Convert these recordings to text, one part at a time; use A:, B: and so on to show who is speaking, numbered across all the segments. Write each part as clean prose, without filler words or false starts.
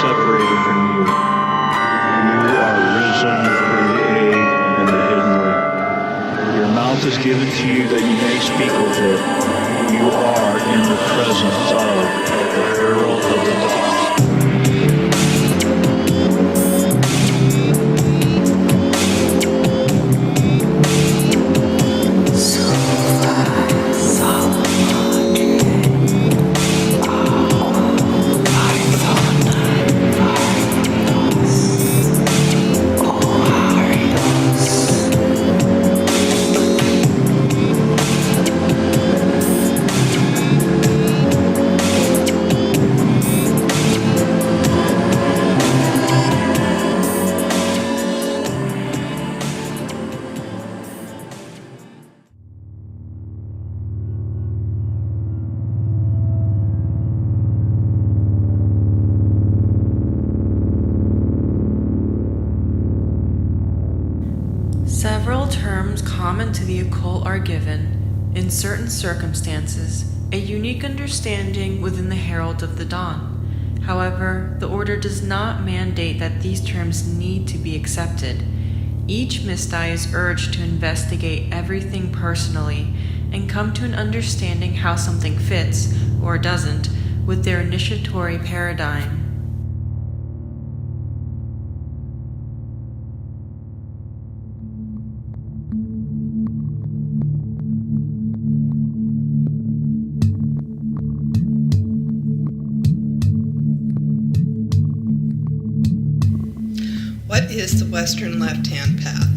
A: separated from you. You are risen, created in the hidden way. Your mouth is given to you that you may speak with it. You are in the presence of the Herald of the Dawn.
B: Several terms common to the occult are given, in certain circumstances, a unique understanding within the Herald of the Dawn. However, the Order does not mandate that these terms need to be accepted. Each Mistai is urged to investigate everything personally and come to an understanding how something fits, or doesn't, with their initiatory paradigm.
C: What is the Western left-hand path?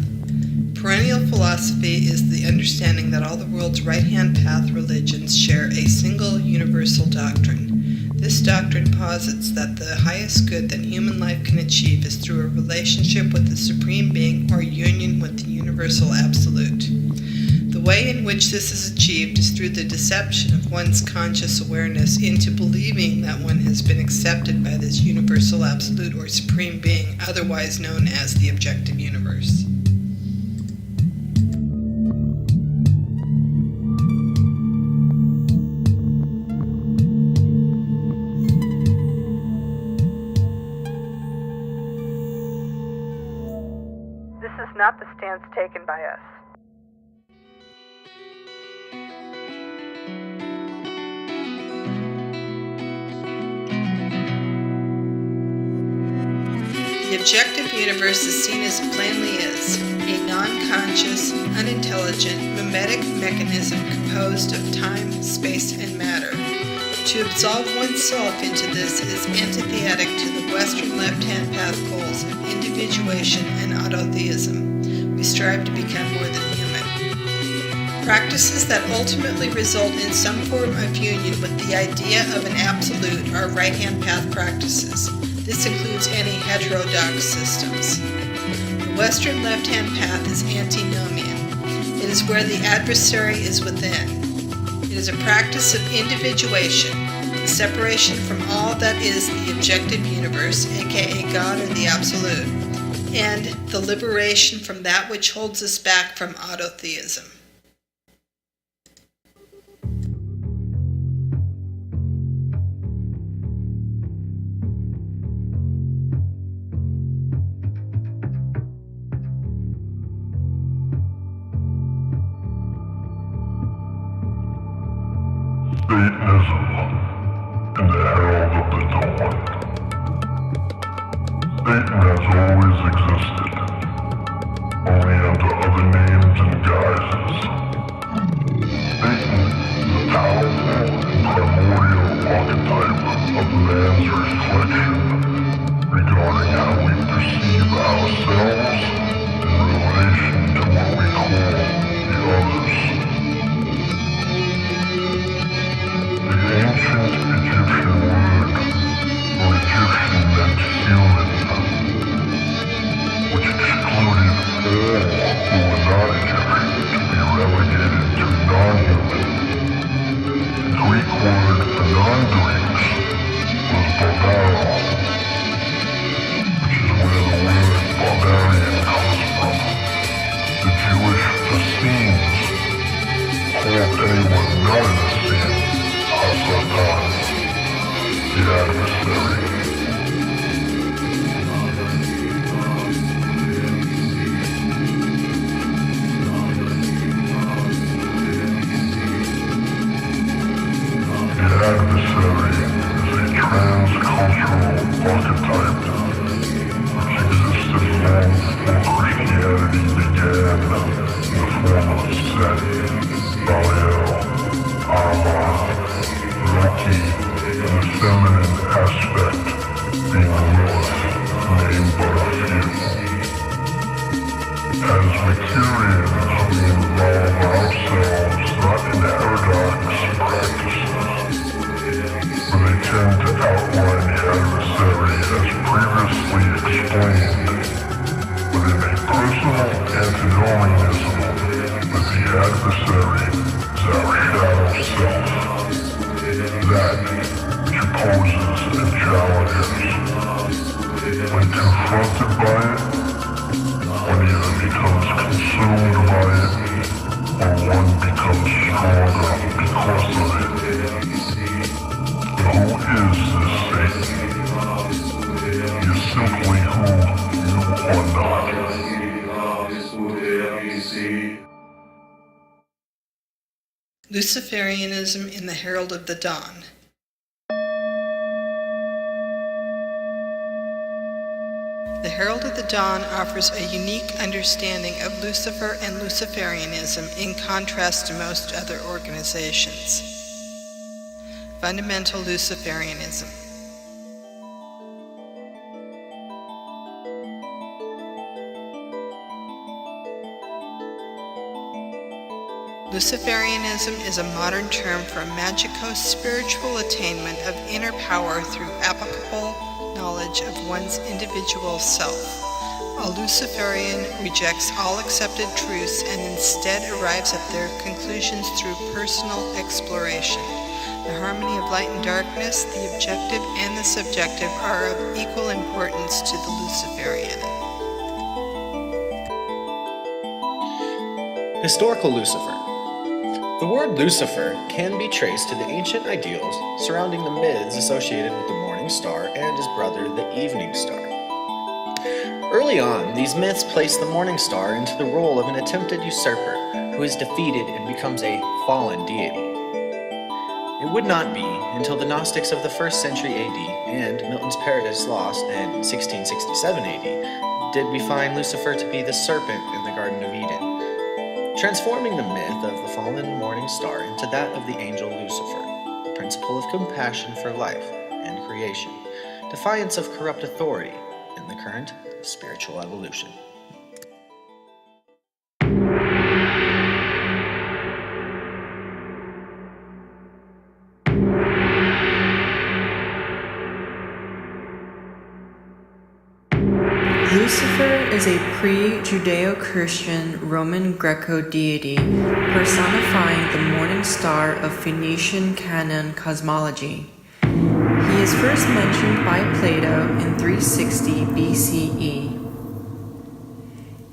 C: Perennial philosophy is the understanding that all the world's right-hand path religions share a single universal doctrine. This doctrine posits that the highest good that human life can achieve is through a relationship with the Supreme Being or union with the Universal Absolute. The way in which this is achieved is through the deception of one's conscious awareness into believing that one has been accepted by this Universal Absolute or Supreme Being, otherwise known as the Objective Universe.
D: This is not the stance taken by us.
C: The objective universe is seen as it plainly is, a non-conscious, unintelligent, mimetic mechanism composed of time, space, and matter. To absolve oneself into this is antithetic to the Western left-hand path goals of individuation and autotheism. We strive to become more than human. Practices that ultimately result in some form of union with the idea of an absolute are right-hand path practices. This includes any heterodox systems. The Western left-hand path is antinomian. It is where the adversary is within. It is a practice of individuation, the separation from all that is the objective universe, aka God or the Absolute, and the liberation from that which holds us back from autotheism.
E: Satanism in the Herald of the Dawn. Satan has always existed, only under other names and guises. Satan is a powerful and primordial archetype of man's reflection regarding how we perceive ourselves in relation to what we call the others. The ancient Egyptian word for Egyptian meant human, which Set, Baliel, Ava, Reiki, and the feminine aspect being Lilith, named but a few. As Mercurians, we involve ourselves not in heterodox practices, where they tend to outline the adversary as previously explained, but in a personal antinomianism that the adversary is our shadow self, that which opposes and challenges. When confronted by it, one either becomes consumed by it, or one becomes stronger because of it. But who is this Satan? He is simply who you are not.
C: Luciferianism in the Herald of the Dawn. The Herald of the Dawn offers a unique understanding of Lucifer and Luciferianism in contrast to most other organizations. Fundamental Luciferianism. Luciferianism is a modern term for magico-spiritual attainment of inner power through applicable knowledge of one's individual self. A Luciferian rejects all accepted truths and instead arrives at their conclusions through personal exploration. The harmony of light and darkness, the objective and the subjective, are of equal importance to the Luciferian.
F: Historical Lucifer. The word Lucifer can be traced to the ancient ideals surrounding the myths associated with the morning star and his brother, the evening star. Early on, these myths place the morning star into the role of an attempted usurper who is defeated and becomes a fallen deity. It would not be until the Gnostics of the 1st century AD and Milton's Paradise Lost in 1667 AD did we find Lucifer to be the serpent in the Garden of Eden, transforming the myth of the fallen morning star into that of the angel Lucifer, the principle of compassion for life and creation, defiance of corrupt authority, and the current spiritual evolution.
B: Lucifer is a pre-Judeo-Christian Roman Greco deity personifying the morning star of Phoenician canon cosmology. He is first mentioned by Plato in 360 BCE.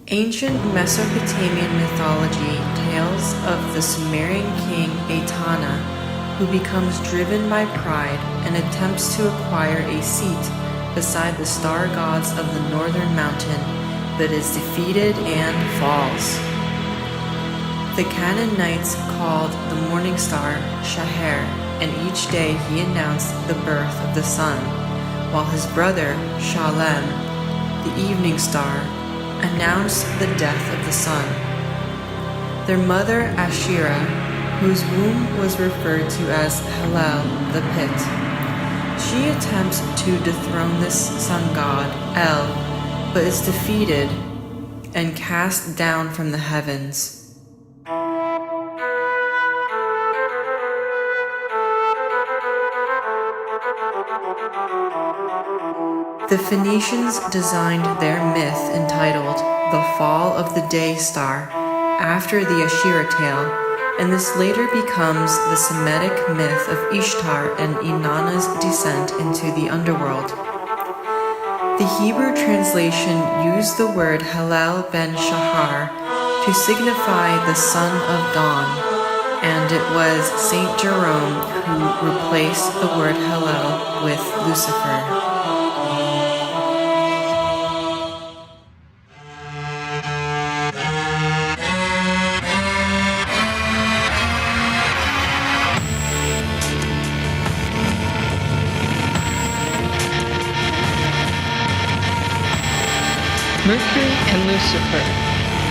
B: Ancient Mesopotamian mythology tales of the Sumerian king Etana, who becomes driven by pride and attempts to acquire a seat beside the star gods of the northern mountain, but is defeated and falls. The Canaanites called the morning star Shaher, and each day he announced the birth of the sun, while his brother Shalem, the evening star, announced the death of the sun. Their mother Asherah, whose womb was referred to as Hellel, the pit, she attempts to dethrone this sun god, El, but is defeated and cast down from the heavens. The Phoenicians designed their myth entitled The Fall of the Day Star after the Asherah tale, and this later becomes the Semitic myth of Ishtar and Inanna's descent into the underworld. The Hebrew translation used the word Hallel ben Shahar to signify the son of dawn, and it was Saint Jerome who replaced the word Hallel with Lucifer.
C: Mercury and Lucifer.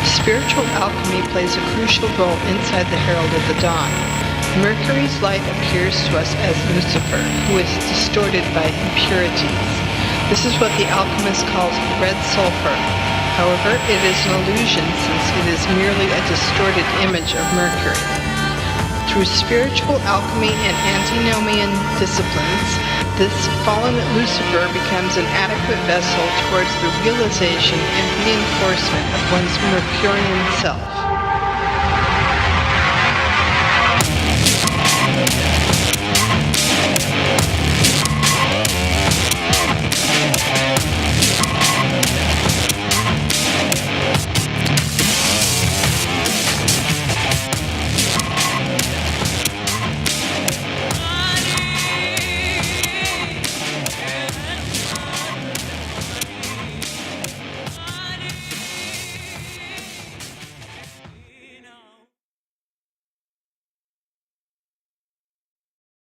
C: Spiritual alchemy plays a crucial role inside the Herald of the Dawn. Mercury's light appears to us as Lucifer, who is distorted by impurities. This is what the alchemist calls red sulfur. However, it is an illusion since it is merely a distorted image of Mercury. Through spiritual alchemy and antinomian disciplines, this fallen Lucifer becomes an adequate vessel towards the realization and reinforcement of one's Mercurian self.